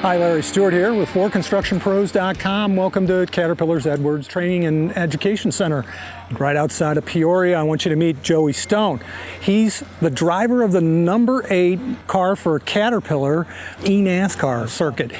Hi, Larry Stewart here with FordConstructionPros.com. Welcome to Caterpillar's Edwards Training and Education Center right outside of Peoria. I want you to meet Joey Stone. He's the driver of the number 8 car for Caterpillar eNASCAR circuit.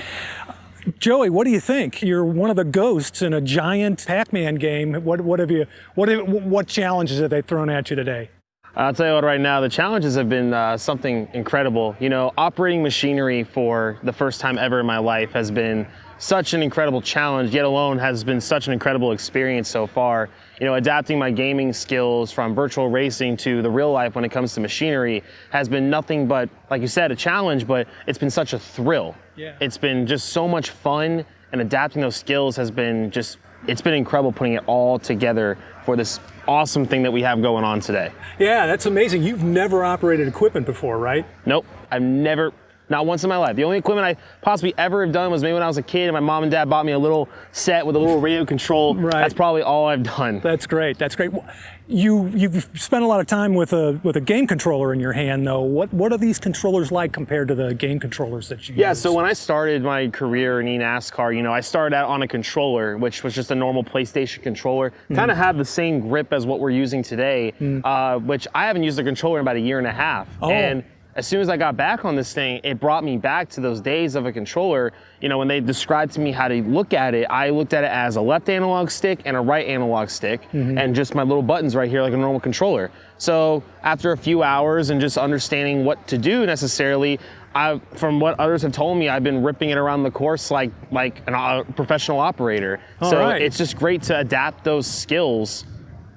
Joey, what do you think? You're one of the ghosts in a giant PAC-MAN game. What challenges have they thrown at you today? I'll tell you what, right now, the challenges have been something incredible. You know, operating machinery for the first time ever in my life has been such an incredible challenge, yet alone has been such an incredible experience so far. You know, adapting my gaming skills from virtual racing to the real life when it comes to machinery has been nothing but, like you said, a challenge, but it's been such a thrill. Yeah. It's been just so much fun, and adapting those skills has been just, it's been incredible putting it all together for this awesome thing that we have going on today. Yeah, that's amazing. You've never operated equipment before, right? Nope, I've never, not once in my life. The only equipment I possibly ever have done was maybe when I was a kid and my mom and dad bought me a little set with a little radio control. Right. That's probably all I've done. That's great, that's great. You've spent a lot of time with a game controller in your hand, though. What are these controllers like compared to the game controllers that you use? Yeah, so when I started my career in eNASCAR, you know, I started out on a controller, which was just a normal PlayStation controller. Kind of had the same grip as what we're using today, which I haven't used a controller in about a year and a half. Oh. And as soon as I got back on this thing, it brought me back to those days of a controller. You know, when they described to me how to look at it, I looked at it as a left analog stick and a right analog stick, and just my little buttons right here like a normal controller. So after a few hours and just understanding what to do necessarily, from what others have told me, I've been ripping it around the course like a professional operator. It's just great to adapt those skills,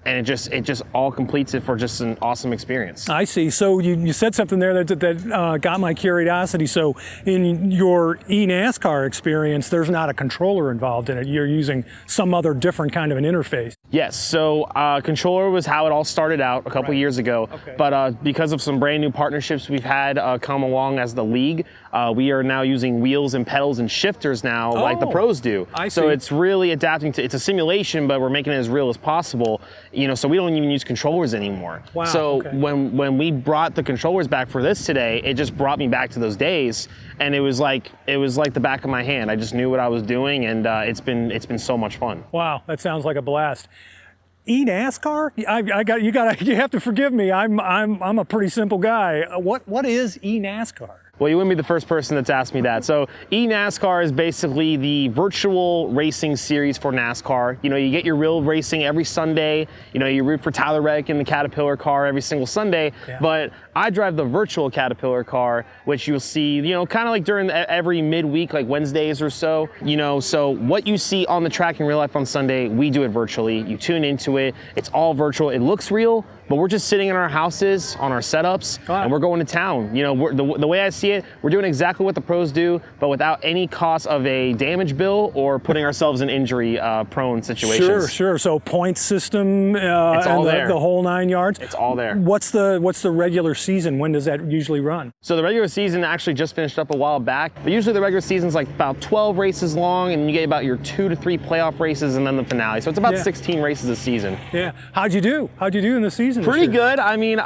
and it just all completes it for just an awesome experience. I see. So you said something there that got my curiosity. So in your eNASCAR experience, there's not a controller involved in it. You're using some other different kind of an interface. Yes. So controller was how it all started out a couple years ago. Okay. But because of some brand new partnerships we've had come along as the league, we are now using wheels and pedals and shifters now, like the pros do. I see. So it's really adapting to, it's a simulation, but we're making it as real as possible. You know, so we don't even use controllers anymore. Wow, so okay. when we brought the controllers back for this today, it just brought me back to those days, and it was like the back of my hand. I just knew what I was doing, and it's been so much fun. Wow, that sounds like a blast. eNASCAR? You have to forgive me. I'm a pretty simple guy. What is eNASCAR? Well, you wouldn't be the first person that's asked me that. So eNASCAR is basically the virtual racing series for NASCAR. You know, you get your real racing every Sunday. You know, you root for Tyler Reddick in the Caterpillar car every single Sunday. Yeah. But I drive the virtual Caterpillar car, which you'll see, you know, kind of like during every midweek, like Wednesdays or so. You know, so what you see on the track in real life on Sunday, we do it virtually. You tune into it. It's all virtual. It looks real, but we're just sitting in our houses on our setups, and we're going to town. You know, the way I see it, we're doing exactly what the pros do, but without any cost of a damage bill or putting ourselves in injury-prone situations. Sure. So point system, it's all there. The whole 9 yards. It's all there. What's the regular season? When does that usually run? So the regular season actually just finished up a while back, but usually the regular season's like about 12 races long, and you get about your 2 to 3 playoff races and then the finale. So it's about 16 races a season. Yeah. How'd you do in the season? Pretty good. I mean,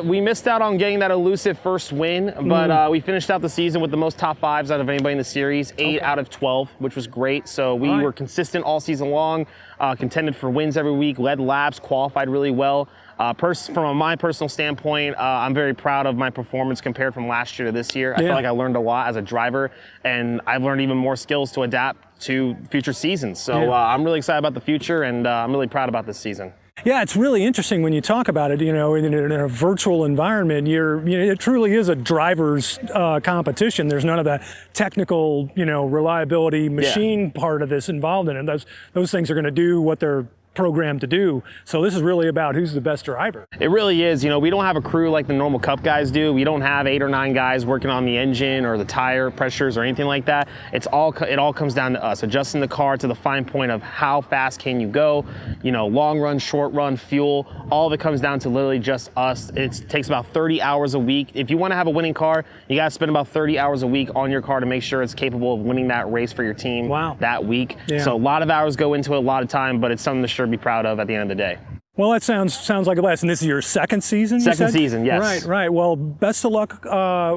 we missed out on getting that elusive first win, but we finished out the season with the most top 5s out of anybody in the series, 8 out of 12, which was great. So we were consistent all season long, contended for wins every week, led laps, qualified really well. From my personal standpoint, I'm very proud of my performance compared from last year to this year. I feel like I learned a lot as a driver, and I've learned even more skills to adapt to future seasons. So I'm really excited about the future, and I'm really proud about this season. Yeah, it's really interesting when you talk about it, you know, in a virtual environment, it truly is a driver's competition. There's none of the technical, reliability machine part of this involved in it. Those things are going to do what they're programmed to do. So this is really about who's the best driver. It really is. You know, we don't have a crew like the normal Cup guys do. We don't have 8 or 9 guys working on the engine or the tire pressures or anything like that. It all comes down to us, adjusting the car to the fine point of how fast can you go, long run, short run, fuel. All of it comes down to literally just us. It takes about 30 hours a week. If you want to have a winning car, you got to spend about 30 hours a week on your car to make sure it's capable of winning that race for your team that week. Yeah. So a lot of hours go into it, a lot of time, but it's something to sure be proud of at the end of the day. Well, that sounds like a blast. And this is your second season, you Second said? season, yes. Right. Well, best of luck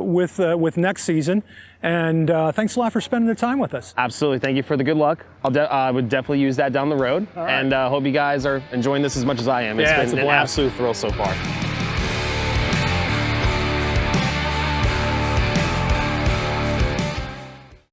with next season. And thanks a lot for spending the time with us. Absolutely. Thank you for the good luck. I would definitely use that down the road. Right. And hope you guys are enjoying this as much as I am. It's been an absolute thrill so far.